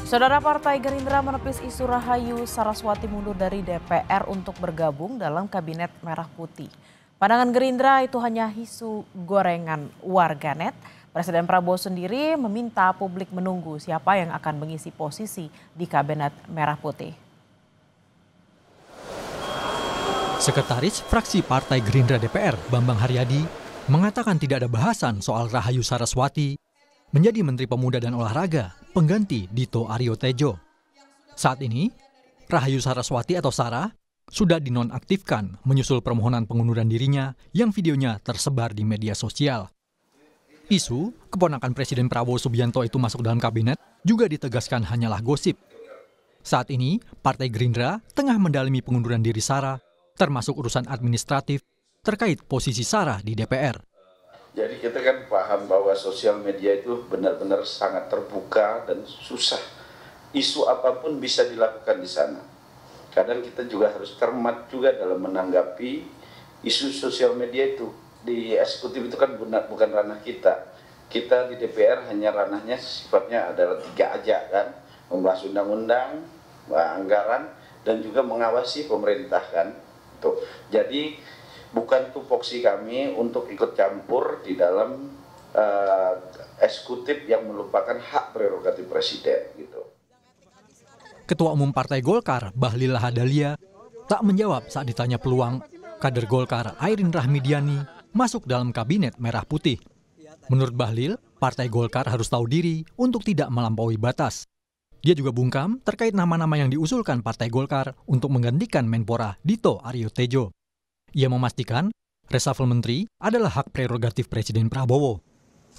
Saudara, Partai Gerindra menepis isu Rahayu Saraswati mundur dari DPR untuk bergabung dalam Kabinet Merah Putih. Pandangan Gerindra itu hanya isu gorengan warganet. Presiden Prabowo sendiri meminta publik menunggu siapa yang akan mengisi posisi di Kabinet Merah Putih. Sekretaris Fraksi Partai Gerindra DPR, Bambang Haryadi, mengatakan tidak ada bahasan soal Rahayu Saraswati menjadi Menteri Pemuda dan Olahraga pengganti Dito Aryo Tejo. Saat ini, Rahayu Saraswati atau Sarah sudah dinonaktifkan menyusul permohonan pengunduran dirinya yang videonya tersebar di media sosial. Isu keponakan Presiden Prabowo Subianto itu masuk dalam kabinet juga ditegaskan hanyalah gosip. Saat ini, Partai Gerindra tengah mendalami pengunduran diri Sarah, termasuk urusan administratif terkait posisi Sarah di DPR. Jadi kita kan paham bahwa sosial media itu benar-benar sangat terbuka dan susah. Isu apapun bisa dilakukan di sana. Kadang kita juga harus cermat juga dalam menanggapi isu sosial media itu. Di eksekutif itu kan bukan ranah kita. Kita di DPR hanya ranahnya sifatnya adalah 3 aja kan. Membahas undang-undang, anggaran, dan juga mengawasi pemerintah kan. Tuh. Jadi bukan tupoksi kami untuk ikut campur di dalam eksekutif yang melupakan hak prerogatif presiden gitu. Ketua Umum Partai Golkar, Bahlil Lahadalia, tak menjawab saat ditanya peluang kader Golkar Airin Rahmidiani masuk dalam Kabinet Merah Putih. Menurut Bahlil, Partai Golkar harus tahu diri untuk tidak melampaui batas. Dia juga bungkam terkait nama-nama yang diusulkan Partai Golkar untuk menggantikan Menpora Dito Aryo Tejo. Ia memastikan reshuffle menteri adalah hak prerogatif Presiden Prabowo.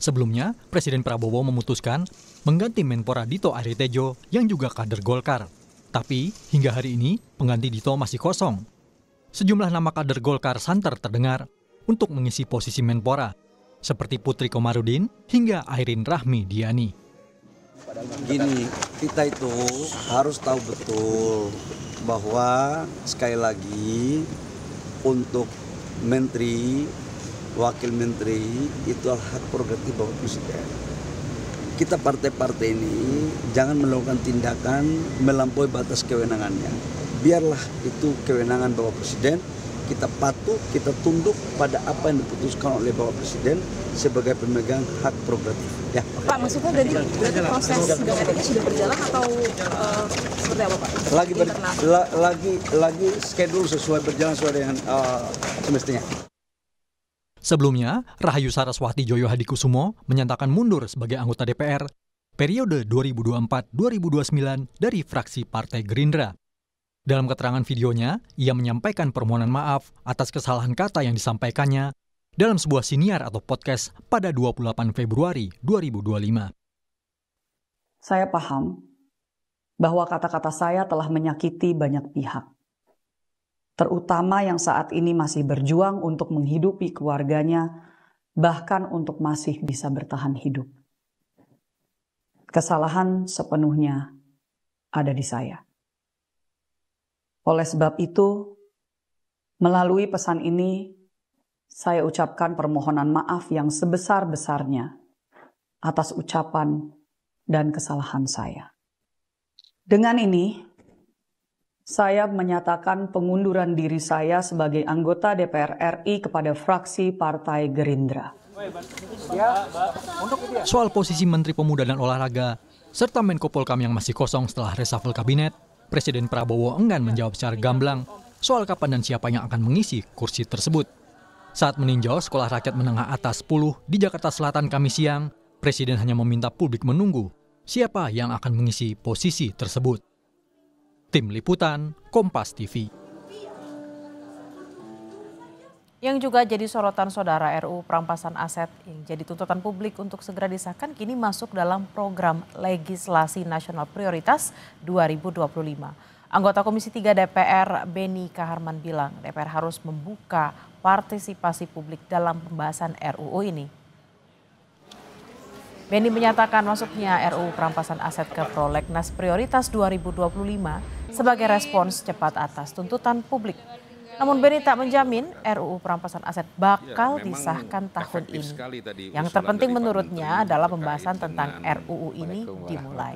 Sebelumnya, Presiden Prabowo memutuskan mengganti Menpora Dito Aryo Tejo yang juga kader Golkar. Tapi hingga hari ini pengganti Dito masih kosong. Sejumlah nama kader Golkar santer terdengar untuk mengisi posisi Menpora, seperti Putri Komarudin hingga Airin Rahmidiani. Gini, kita itu harus tahu betul bahwa sekali lagi untuk menteri, wakil menteri itu hak prerogatif Bapak Presiden. Kita partai-partai ini jangan melakukan tindakan melampaui batas kewenangannya. Biarlah itu kewenangan Bapak Presiden, kita patuh, kita tunduk pada apa yang diputuskan oleh Bapak Presiden sebagai pemegang hak prerogatif. Ya. Pak, maksudnya dari proses sidang etiknya sudah berjalan atau seperti apa Pak? Lagi schedule sesuai berjalan sesuai dengan semestinya. Sebelumnya, Rahayu Saraswati Joyo Hadikusumo menyatakan mundur sebagai anggota DPR periode 2024-2029 dari fraksi Partai Gerindra. Dalam keterangan videonya, ia menyampaikan permohonan maaf atas kesalahan kata yang disampaikannya dalam sebuah siniar atau podcast pada 28 Februari 2025. Saya paham bahwa kata-kata saya telah menyakiti banyak pihak, terutama yang saat ini masih berjuang untuk menghidupi keluarganya, bahkan untuk masih bisa bertahan hidup. Kesalahan sepenuhnya ada di saya. Oleh sebab itu, melalui pesan ini, saya ucapkan permohonan maaf yang sebesar-besarnya atas ucapan dan kesalahan saya. Dengan ini, saya menyatakan pengunduran diri saya sebagai anggota DPR RI kepada fraksi Partai Gerindra. Soal posisi Menteri Pemuda dan Olahraga, serta Menko Polkam yang masih kosong setelah reshuffle kabinet, Presiden Prabowo enggan menjawab secara gamblang soal kapan dan siapa yang akan mengisi kursi tersebut. Saat meninjau Sekolah Rakyat Menengah Atas 10 di Jakarta Selatan Kamis siang, Presiden hanya meminta publik menunggu siapa yang akan mengisi posisi tersebut. Tim Liputan, Kompas TV. Yang juga jadi sorotan saudara, RUU perampasan aset yang jadi tuntutan publik untuk segera disahkan kini masuk dalam program legislasi nasional prioritas 2025. Anggota Komisi 3 DPR Beni Kaharman bilang DPR harus membuka partisipasi publik dalam pembahasan RUU ini. Beni menyatakan masuknya RUU perampasan aset ke prolegnas prioritas 2025 sebagai respons cepat atas tuntutan publik. Namun Beni tak menjamin RUU perampasan aset bakal disahkan tahun ini. Yang terpenting menurutnya adalah pembahasan tentang RUU ini dimulai.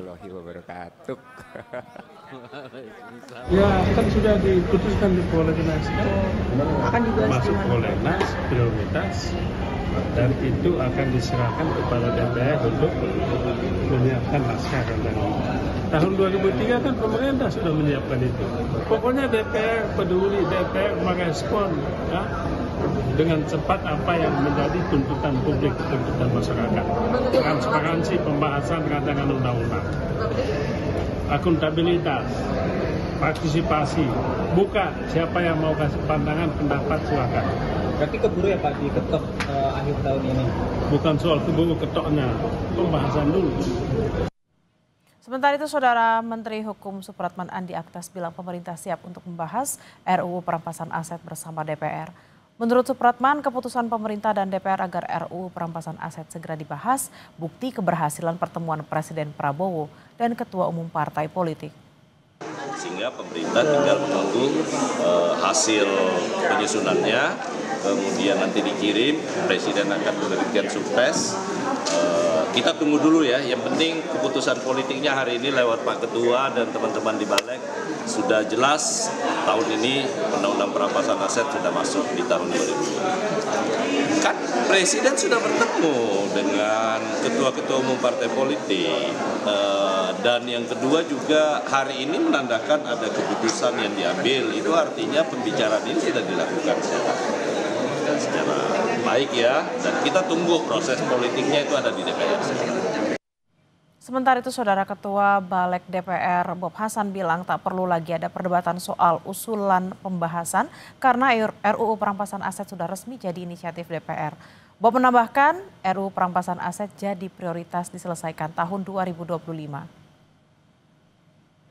Ya, kan sudah diputuskan di prolegnas, Akan dibahas masuk prolegnas prioritas, dan itu akan diserahkan kepada DPR untuk menyiapkan naskah rancangan. Tahun 2003 kan pemerintah sudah menyiapkan itu. Pokoknya DPR peduli, DPR merespon ya, dengan cepat apa yang menjadi tuntutan publik, tuntutan masyarakat. Transparansi pembahasan rancangan undang-undang, akuntabilitas, partisipasi, buka siapa yang mau kasih pandangan, pendapat, silakan. Berarti keburu ya Pak diketok akhir tahun ini? Bukan soal keburu ketoknya, pembahasan dulu. Sementara itu, Saudara Menteri Hukum Supratman Andi Aktas bilang pemerintah siap untuk membahas RUU perampasan aset bersama DPR. Menurut Supratman, keputusan pemerintah dan DPR agar RUU perampasan aset segera dibahas bukti keberhasilan pertemuan Presiden Prabowo dan Ketua Umum Partai Politik. Sehingga pemerintah tinggal menunggu hasil penyusunannya, kemudian nanti dikirim, Presiden akan menerbitkan surpres. Kita tunggu dulu ya, yang penting keputusan politiknya hari ini lewat Pak Ketua dan teman-teman di Balik sudah jelas tahun ini Undang-Undang Perampasan Aset sudah masuk di tahun 2020. Kan Presiden sudah bertemu dengan ketua-ketua umum partai politik, dan yang kedua juga hari ini menandakan ada keputusan yang diambil, itu artinya pembicaraan ini sudah dilakukan secara baik ya, dan kita tunggu proses politiknya itu ada di DPR. Sementara itu, Saudara Ketua Balik DPR Bob Hasan bilang tak perlu lagi ada perdebatan soal usulan pembahasan karena RUU perampasan aset sudah resmi jadi inisiatif DPR. Bob menambahkan RUU perampasan aset jadi prioritas diselesaikan tahun 2025.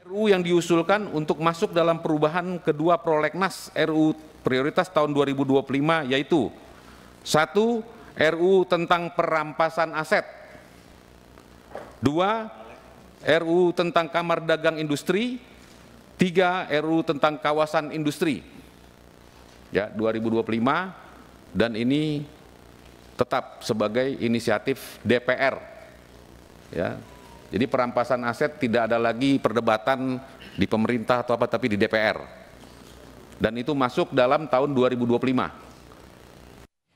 RUU yang diusulkan untuk masuk dalam perubahan kedua prolegnas RUU prioritas tahun 2025 yaitu 1. RUU tentang perampasan aset, 2. RUU tentang Kamar Dagang Industri, 3. RUU tentang kawasan industri. Ya, 2025, dan ini tetap sebagai inisiatif DPR. Ya. Jadi perampasan aset tidak ada lagi perdebatan di pemerintah atau apa, tapi di DPR. Dan itu masuk dalam tahun 2025.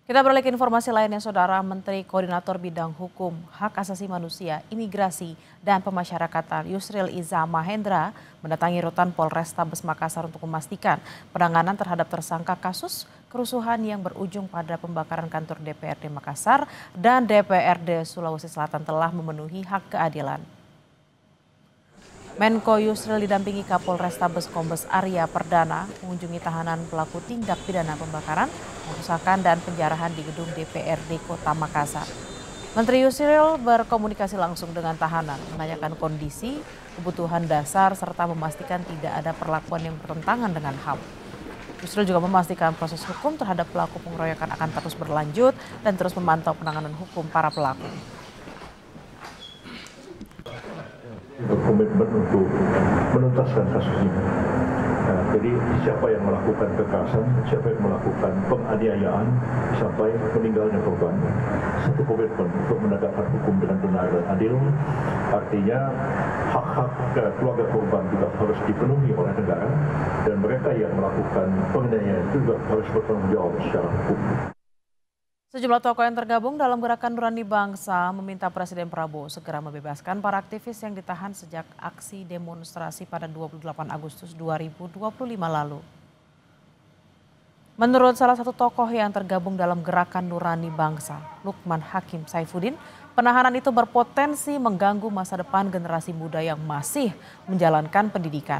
Kita beralih ke informasi lainnya, Saudara. Menteri Koordinator Bidang Hukum, Hak Asasi Manusia, Imigrasi, dan Pemasyarakatan Yusril Iza Mahendra mendatangi rutan Polrestabes Makassar untuk memastikan penanganan terhadap tersangka kasus kerusuhan yang berujung pada pembakaran kantor DPRD Makassar dan DPRD Sulawesi Selatan telah memenuhi hak keadilan. Menko Yusril didampingi Kapolrestabes Kombes Arya Perdana mengunjungi tahanan pelaku tindak pidana pembakaran, pengerusakan dan penjarahan di gedung DPRD Kota Makassar. Menteri Yusril berkomunikasi langsung dengan tahanan, menanyakan kondisi, kebutuhan dasar serta memastikan tidak ada perlakuan yang bertentangan dengan HAM. Yusril juga memastikan proses hukum terhadap pelaku pengeroyokan akan terus berlanjut dan terus memantau penanganan hukum para pelaku. Komitmen untuk menuntaskan kasus ini. Nah, jadi siapa yang melakukan kekerasan, siapa yang melakukan penganiayaan sampai meninggalnya korban. Satu komitmen untuk menegakkan hukum dengan benar dan adil. Artinya hak-hak keluarga korban juga harus dipenuhi oleh negara, dan mereka yang melakukan penganiayaan juga harus bertanggung jawab secara hukum. Sejumlah tokoh yang tergabung dalam Gerakan Nurani Bangsa meminta Presiden Prabowo segera membebaskan para aktivis yang ditahan sejak aksi demonstrasi pada 28 Agustus 2025 lalu. Menurut salah satu tokoh yang tergabung dalam Gerakan Nurani Bangsa, Lukman Hakim Saifuddin, penahanan itu berpotensi mengganggu masa depan generasi muda yang masih menjalankan pendidikan.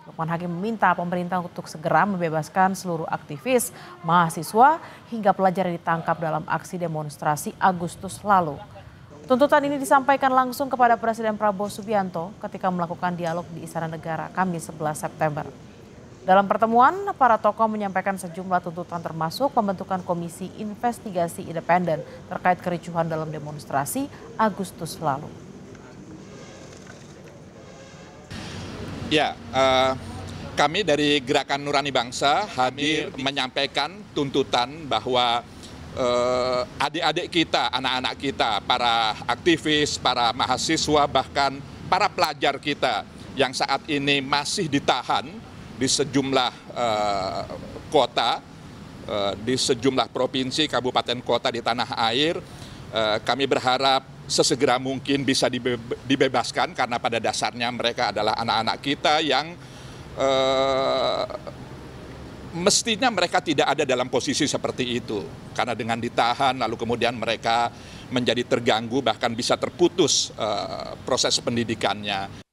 Lukman Hakim meminta pemerintah untuk segera membebaskan seluruh aktivis, mahasiswa, hingga pelajar yang ditangkap dalam aksi demonstrasi Agustus lalu. Tuntutan ini disampaikan langsung kepada Presiden Prabowo Subianto ketika melakukan dialog di Istana Negara Kamis 11 September. Dalam pertemuan, para tokoh menyampaikan sejumlah tuntutan termasuk pembentukan komisi investigasi independen terkait kericuhan dalam demonstrasi Agustus lalu. Ya, Kami dari Gerakan Nurani Bangsa hadir menyampaikan tuntutan bahwa adik-adik kita, anak-anak kita, para aktivis, para mahasiswa, bahkan para pelajar kita yang saat ini masih ditahan di sejumlah kota, di sejumlah provinsi, kabupaten kota di tanah air, kami berharap sesegera mungkin bisa dibebaskan karena pada dasarnya mereka adalah anak-anak kita yang mestinya mereka tidak ada dalam posisi seperti itu. Karena dengan ditahan lalu kemudian mereka menjadi terganggu bahkan bisa terputus proses pendidikannya.